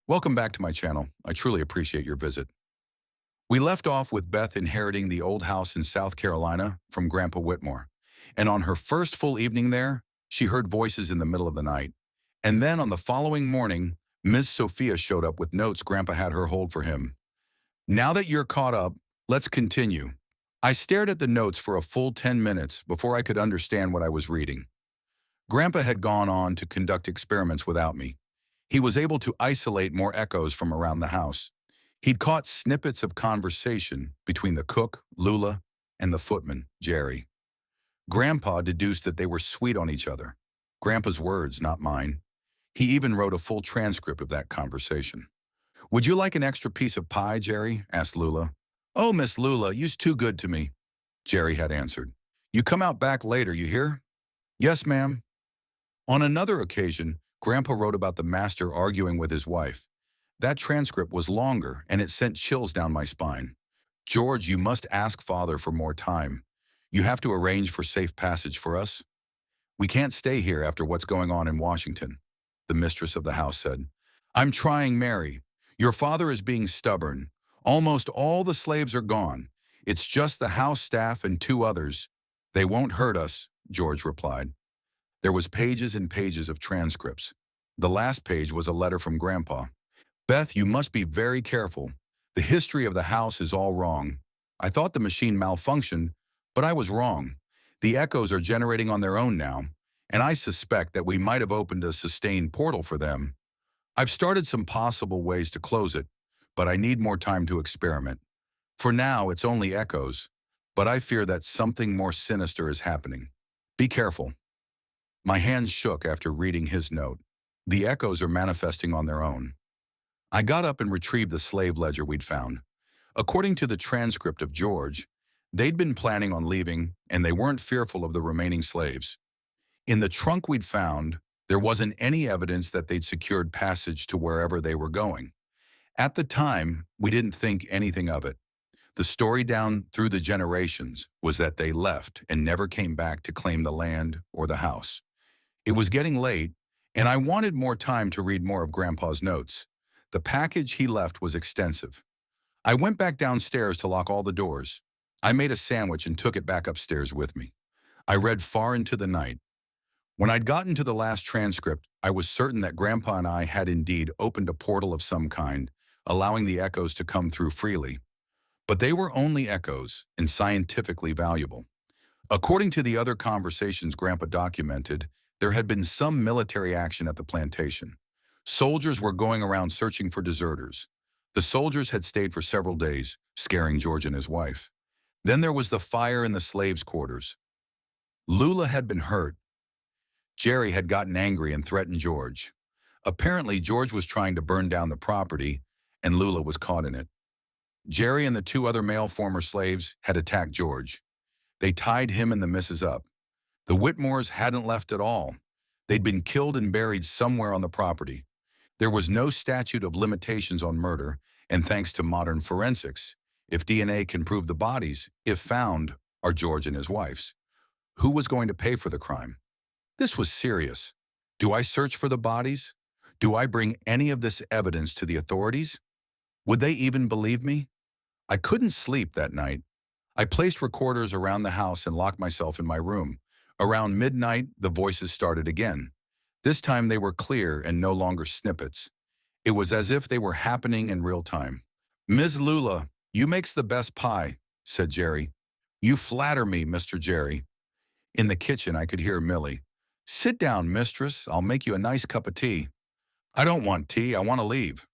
Welcome back to my channel. I truly appreciate your visit. We left off with Beth inheriting the old house in South Carolina from Grandpa Whitmore. And on her first full evening there, she heard voices in the middle of the night. And then on the following morning, Ms. Sophia showed up with notes Grandpa had her hold for him. Now that you're caught up, let's continue. I stared at the notes for a full 10 minutes before I could understand what I was reading. Grandpa had gone on to conduct experiments without me. He was able to isolate more echoes from around the house. He'd caught snippets of conversation between the cook, Lula, and the footman, Jerry. Grandpa deduced that they were sweet on each other. Grandpa's words, not mine. He even wrote a full transcript of that conversation. "Would you like an extra piece of pie, Jerry?" asked Lula. "Oh, Miss Lula, you's too good to me," Jerry had answered. "You come out back later, you hear?" "Yes, ma'am." On another occasion, Grandpa wrote about the master arguing with his wife. That transcript was longer, and it sent chills down my spine. "George, you must ask Father for more time. You have to arrange for safe passage for us. We can't stay here after what's going on in Washington," the mistress of the house said. "I'm trying, Mary. Your father is being stubborn. Almost all the slaves are gone. It's just the house staff and two others. They won't hurt us," George replied. There was pages and pages of transcripts. The last page was a letter from Grandpa. "Beth, you must be very careful. The history of the house is all wrong. I thought the machine malfunctioned, but I was wrong. The echoes are generating on their own now, and I suspect that we might have opened a sustained portal for them. I've started some possible ways to close it, but I need more time to experiment. For now, it's only echoes, but I fear that something more sinister is happening. Be careful." My hands shook after reading his note. The echoes are manifesting on their own. I got up and retrieved the slave ledger we'd found. According to the transcript of George, they'd been planning on leaving, and they weren't fearful of the remaining slaves. In the trunk we'd found, there wasn't any evidence that they'd secured passage to wherever they were going. At the time, we didn't think anything of it. The story down through the generations was that they left and never came back to claim the land or the house. It was getting late, and I wanted more time to read more of Grandpa's notes. The package he left was extensive. I went back downstairs to lock all the doors. I made a sandwich and took it back upstairs with me. I read far into the night. When I'd gotten to the last transcript, I was certain that Grandpa and I had indeed opened a portal of some kind, allowing the echoes to come through freely. But they were only echoes and scientifically valuable. According to the other conversations Grandpa documented, there had been some military action at the plantation. Soldiers were going around searching for deserters. The soldiers had stayed for several days, scaring George and his wife. Then there was the fire in the slaves' quarters. Lula had been hurt. Jerry had gotten angry and threatened George. Apparently, George was trying to burn down the property, and Lula was caught in it. Jerry and the two other male former slaves had attacked George. They tied him and the missus up. The Whitmores hadn't left at all. They'd been killed and buried somewhere on the property. There was no statute of limitations on murder, and thanks to modern forensics, if DNA can prove the bodies, if found, are George and his wife's. Who was going to pay for the crime? This was serious. Do I search for the bodies? Do I bring any of this evidence to the authorities? Would they even believe me? I couldn't sleep that night. I placed recorders around the house and locked myself in my room. Around midnight, the voices started again. This time they were clear and no longer snippets. It was as if they were happening in real time. "Ms. Lula, you makes the best pie," said Jerry. "You flatter me, Mr. Jerry." In the kitchen, I could hear Millie. "Sit down, mistress. I'll make you a nice cup of tea." "I don't want tea. I want to leave."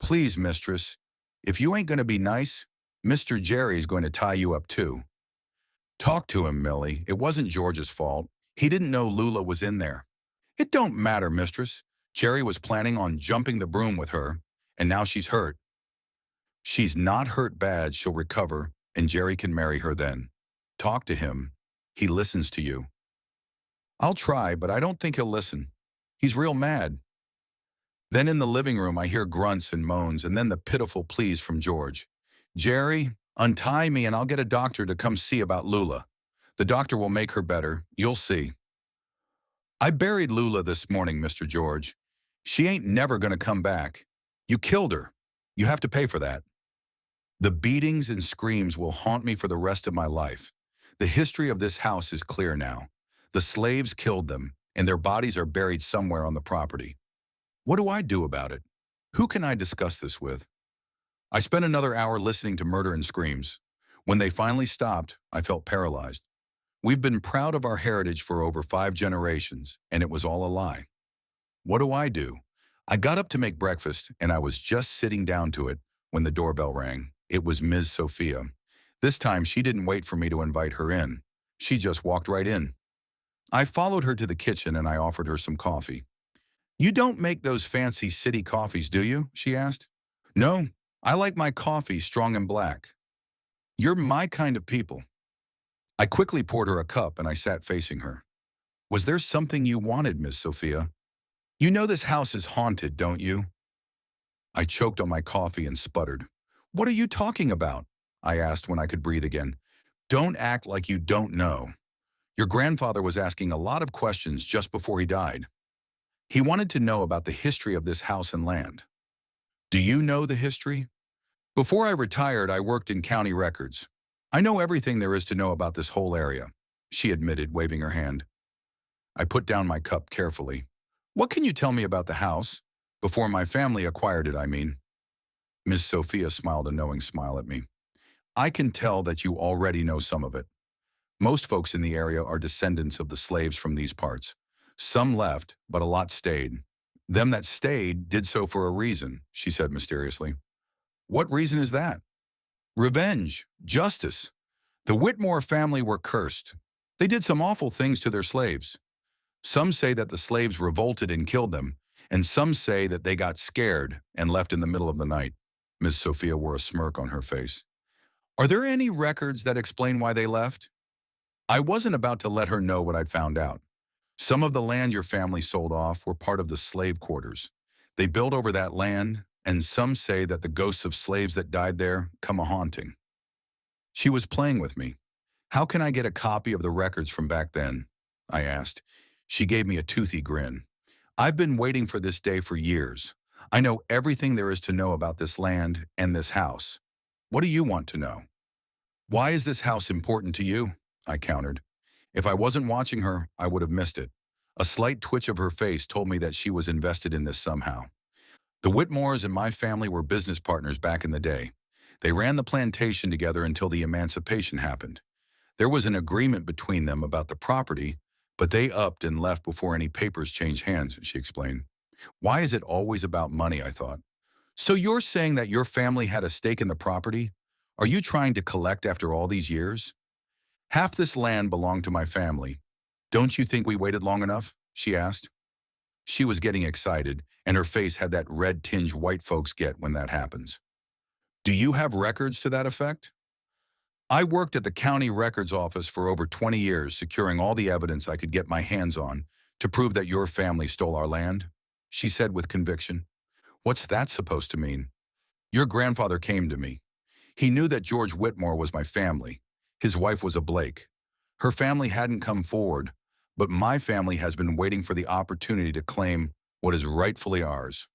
"Please, mistress. If you ain't going to be nice, Mr. Jerry's going to tie you up too." "Talk to him, Millie. It wasn't George's fault. He didn't know Lula was in there." "It don't matter, mistress. Jerry was planning on jumping the broom with her, and now she's hurt." "She's not hurt bad. She'll recover, and Jerry can marry her then. Talk to him. He listens to you." "I'll try, but I don't think he'll listen. He's real mad." Then in the living room, I hear grunts and moans, and then the pitiful pleas from George. "Jerry, untie me and I'll get a doctor to come see about Lula. The doctor will make her better. You'll see." "I buried Lula this morning, Mr. George. She ain't never gonna come back. You killed her. You have to pay for that. The beatings and screams will haunt me for the rest of my life. The history of this house is clear now. The slaves killed them, and their bodies are buried somewhere on the property. What do I do about it? Who can I discuss this with? I spent another hour listening to murder and screams. When they finally stopped, I felt paralyzed. We've been proud of our heritage for over 5 generations, and it was all a lie. What do I do? I got up to make breakfast, and I was just sitting down to it when the doorbell rang. It was Ms. Sophia. This time, she didn't wait for me to invite her in. She just walked right in. I followed her to the kitchen and I offered her some coffee. You don't make those fancy city coffees, do you? She asked. No, I like my coffee strong and black. You're my kind of people. I quickly poured her a cup and I sat facing her. Was there something you wanted, Miss Sophia? You know this house is haunted, don't you? I choked on my coffee and sputtered. What are you talking about? I asked when I could breathe again. Don't act like you don't know. Your grandfather was asking a lot of questions just before he died. He wanted to know about the history of this house and land. Do you know the history? Before I retired, I worked in county records. I know everything there is to know about this whole area, she admitted, waving her hand. I put down my cup carefully. What can you tell me about the house? Before my family acquired it, I mean. Miss Sophia smiled a knowing smile at me. I can tell that you already know some of it. Most folks in the area are descendants of the slaves from these parts. Some left, but a lot stayed. Them that stayed did so for a reason, she said mysteriously. What reason is that? Revenge, justice. The Whitmore family were cursed. They did some awful things to their slaves. Some say that the slaves revolted and killed them, and some say that they got scared and left in the middle of the night. Miss Sophia wore a smirk on her face. Are there any records that explain why they left? I wasn't about to let her know what I'd found out. Some of the land your family sold off were part of the slave quarters. They built over that land, and some say that the ghosts of slaves that died there come a-haunting. She was playing with me. How can I get a copy of the records from back then? I asked. She gave me a toothy grin. I've been waiting for this day for years. I know everything there is to know about this land and this house. What do you want to know? Why is this house important to you? I countered. If I wasn't watching her, I would have missed it. A slight twitch of her face told me that she was invested in this somehow. The Whitmores and my family were business partners back in the day. They ran the plantation together until the emancipation happened. There was an agreement between them about the property, but they upped and left before any papers changed hands, she explained. Why is it always about money, I thought. So you're saying that your family had a stake in the property? Are you trying to collect after all these years? Half this land belonged to my family. Don't you think we waited long enough? She asked. She was getting excited, and her face had that red tinge white folks get when that happens. Do you have records to that effect? I worked at the county records office for over 20 years, securing all the evidence I could get my hands on to prove that your family stole our land, she said with conviction. What's that supposed to mean? Your grandfather came to me. He knew that George Whitmore was my family. His wife was a Blake. Her family hadn't come forward, but my family has been waiting for the opportunity to claim what is rightfully ours.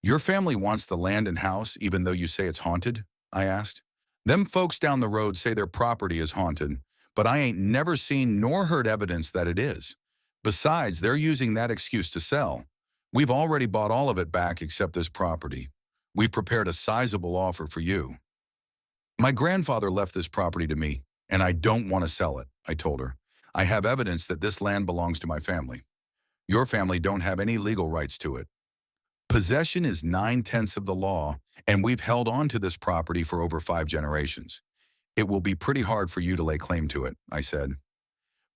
Your family wants the land and house even though you say it's haunted? I asked. Them folks down the road say their property is haunted, but I ain't never seen nor heard evidence that it is. Besides, they're using that excuse to sell. We've already bought all of it back except this property. We've prepared a sizable offer for you. My grandfather left this property to me, and I don't want to sell it, I told her. I have evidence that this land belongs to my family. Your family don't have any legal rights to it. Possession is 9/10 of the law, and we've held on to this property for over 5 generations. It will be pretty hard for you to lay claim to it, I said.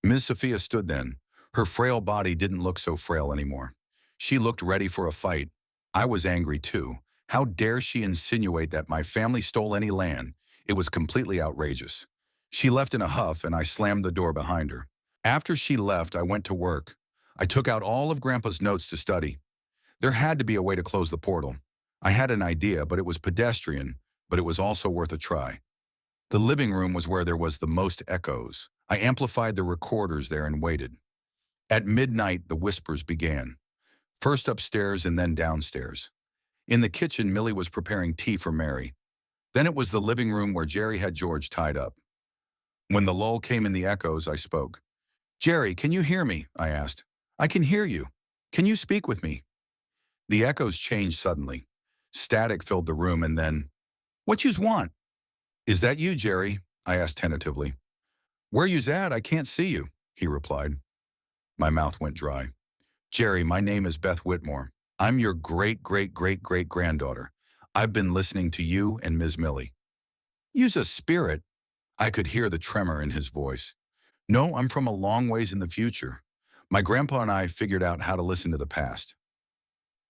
Ms. Sophia stood then. Her frail body didn't look so frail anymore. She looked ready for a fight. I was angry too. How dare she insinuate that my family stole any land? It was completely outrageous. She left in a huff and I slammed the door behind her. After she left, I went to work. I took out all of Grandpa's notes to study. There had to be a way to close the portal. I had an idea, but it was pedestrian, but it was also worth a try. The living room was where there was the most echoes. I amplified the recorders there and waited. At midnight, the whispers began. First upstairs and then downstairs. In the kitchen, Millie was preparing tea for Mary. Then it was the living room where Jerry had George tied up. When the lull came in the echoes, I spoke. "Jerry, can you hear me?" I asked. "I can hear you. Can you speak with me?" The echoes changed suddenly. Static filled the room and then, "What yous want?" "Is that you, Jerry?" I asked tentatively. "Where yous at? I can't see you," he replied. My mouth went dry. "Jerry, my name is Beth Whitmore. I'm your great-great-great-great-granddaughter. I've been listening to you and Ms. Millie." "You's a spirit." I could hear the tremor in his voice. "No, I'm from a long ways in the future. My grandpa and I figured out how to listen to the past."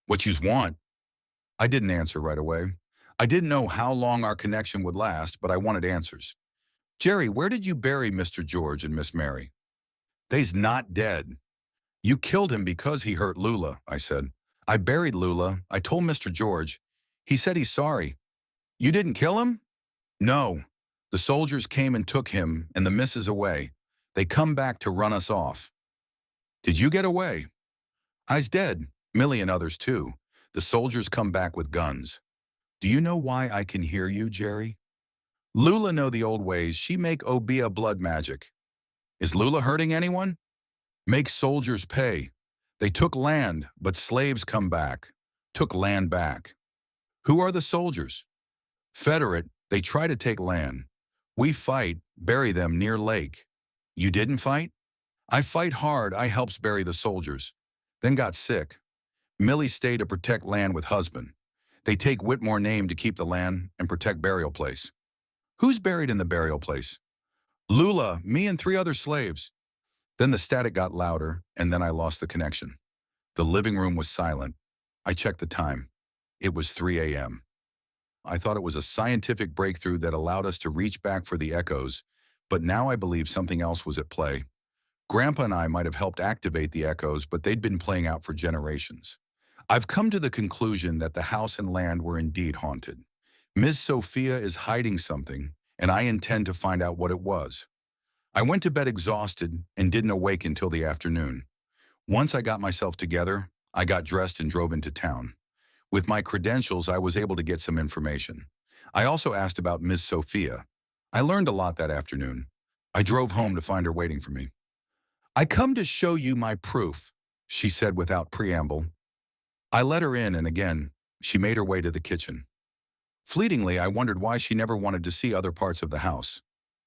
"What yous want?" I didn't answer right away. I didn't know how long our connection would last, but I wanted answers. "Jerry, where did you bury Mr. George and Miss Mary?" "They's not dead." "You killed him because he hurt Lula," I said. "I buried Lula. I told Mr. George. He said he's sorry." "You didn't kill him?" "No. The soldiers came and took him and the missus away. They come back to run us off." "Did you get away?" "I's dead. Millie and others too. The soldiers come back with guns." "Do you know why I can hear you, Jerry?" "Lula know the old ways. She make Obia blood magic." "Is Lula hurting anyone?" "Make soldiers pay. They took land, but slaves come back. Took land back." "Who are the soldiers?" "Federate. They try to take land. We fight, bury them near lake." "You didn't fight?" "I fight hard. I helps bury the soldiers. Then got sick. Millie stay to protect land with husband. They take Whitmore name to keep the land and protect burial place." "Who's buried in the burial place?" "Lula, me and 3 other slaves." Then the static got louder, and then I lost the connection. The living room was silent. I checked the time. It was 3 a.m. I thought it was a scientific breakthrough that allowed us to reach back for the echoes, but now I believe something else was at play. Grandpa and I might have helped activate the echoes, but they'd been playing out for generations. I've come to the conclusion that the house and land were indeed haunted. Ms. Sophia is hiding something, and I intend to find out what it was. I went to bed exhausted and didn't awake until the afternoon. Once I got myself together, I got dressed and drove into town. With my credentials, I was able to get some information. I also asked about Ms. Sophia. I learned a lot that afternoon. I drove home to find her waiting for me. "I come to show you my proof," she said without preamble. I let her in, and again, she made her way to the kitchen. Fleetingly, I wondered why she never wanted to see other parts of the house.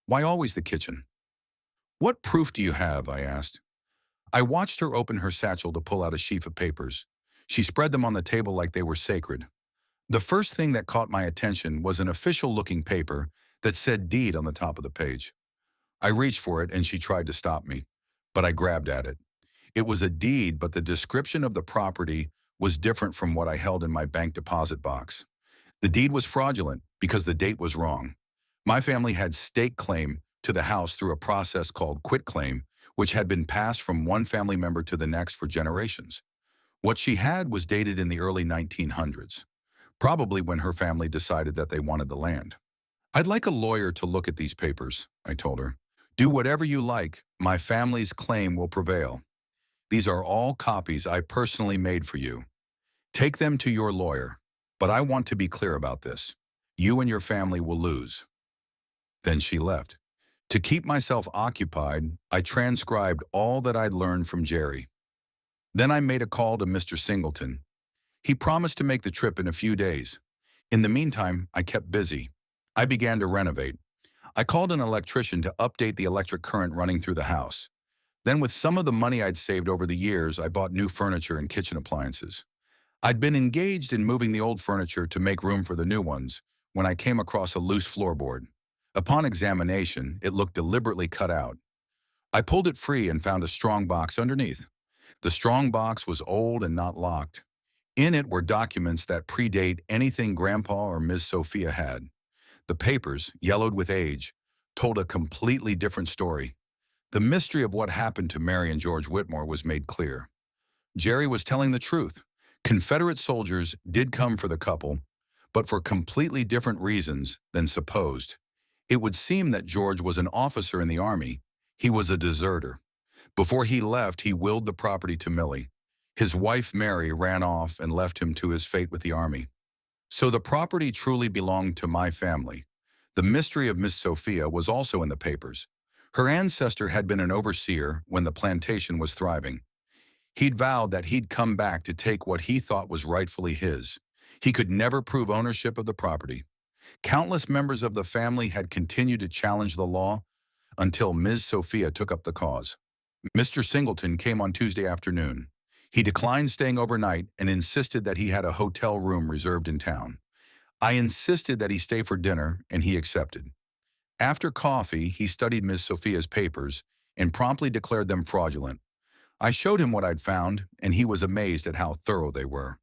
Why always the kitchen? "What proof do you have?" I asked. I watched her open her satchel to pull out a sheaf of papers. She spread them on the table like they were sacred. The first thing that caught my attention was an official-looking paper that said deed on the top of the page. I reached for it and she tried to stop me, but I grabbed at it. It was a deed, but the description of the property was different from what I held in my bank deposit box. The deed was fraudulent because the date was wrong. My family had stake claim to the house through a process called quitclaim, which had been passed from one family member to the next for generations. What she had was dated in the early 1900s, probably when her family decided that they wanted the land. "I'd like a lawyer to look at these papers," I told her. "Do whatever you like. My family's claim will prevail. These are all copies I personally made for you. Take them to your lawyer. But I want to be clear about this. You and your family will lose." Then she left. To keep myself occupied, I transcribed all that I'd learned from Jerry. Then I made a call to Mr. Singleton. He promised to make the trip in a few days. In the meantime, I kept busy. I began to renovate. I called an electrician to update the electric current running through the house. Then with some of the money I'd saved over the years, I bought new furniture and kitchen appliances. I'd been engaged in moving the old furniture to make room for the new ones when I came across a loose floorboard. Upon examination, it looked deliberately cut out. I pulled it free and found a strong box underneath. The strong box was old and not locked. In it were documents that predate anything Grandpa or Ms. Sophia had. The papers, yellowed with age, told a completely different story. The mystery of what happened to Mary and George Whitmore was made clear. Jerry was telling the truth. Confederate soldiers did come for the couple, but for completely different reasons than supposed. It would seem that George was an officer in the Army. He was a deserter. Before he left, he willed the property to Millie. His wife, Mary, ran off and left him to his fate with the Army. So the property truly belonged to my family. The mystery of Miss Sophia was also in the papers. Her ancestor had been an overseer when the plantation was thriving. He'd vowed that he'd come back to take what he thought was rightfully his. He could never prove ownership of the property. Countless members of the family had continued to challenge the law until Ms. Sophia took up the cause. Mr. Singleton came on Tuesday afternoon. He declined staying overnight and insisted that he had a hotel room reserved in town. I insisted that he stay for dinner, and he accepted. After coffee, he studied Ms. Sophia's papers and promptly declared them fraudulent. I showed him what I'd found, and he was amazed at how thorough they were.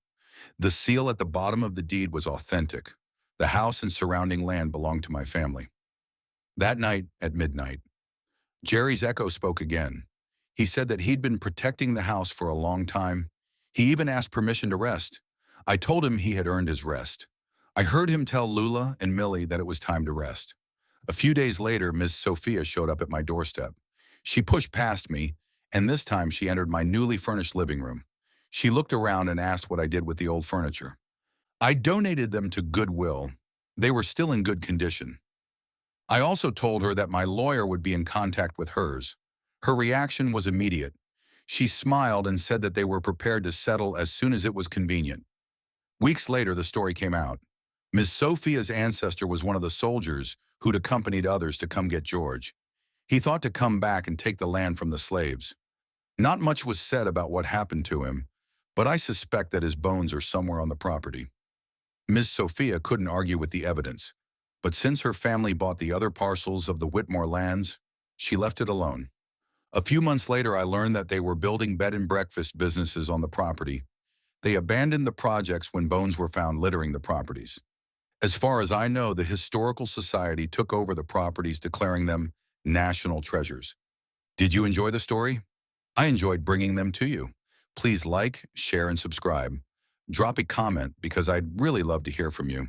The seal at the bottom of the deed was authentic. The house and surrounding land belonged to my family. That night, at midnight, Jerry's echo spoke again. He said that he'd been protecting the house for a long time. He even asked permission to rest. I told him he had earned his rest. I heard him tell Lula and Millie that it was time to rest. A few days later, Miss Sophia showed up at my doorstep. She pushed past me, and this time she entered my newly furnished living room. She looked around and asked what I did with the old furniture. I donated them to Goodwill. They were still in good condition. I also told her that my lawyer would be in contact with hers. Her reaction was immediate. She smiled and said that they were prepared to settle as soon as it was convenient. Weeks later, the story came out. Ms. Sophia's ancestor was one of the soldiers who'd accompanied others to come get George. He thought to come back and take the land from the slaves. Not much was said about what happened to him, but I suspect that his bones are somewhere on the property. Ms. Sophia couldn't argue with the evidence, but since her family bought the other parcels of the Whitmore lands, she left it alone. A few months later, I learned that they were building bed and breakfast businesses on the property. They abandoned the projects when bones were found littering the properties. As far as I know, the Historical Society took over the properties, declaring them national treasures. Did you enjoy the story? I enjoyed bringing them to you. Please like, share, and subscribe. Drop a comment because I'd really love to hear from you.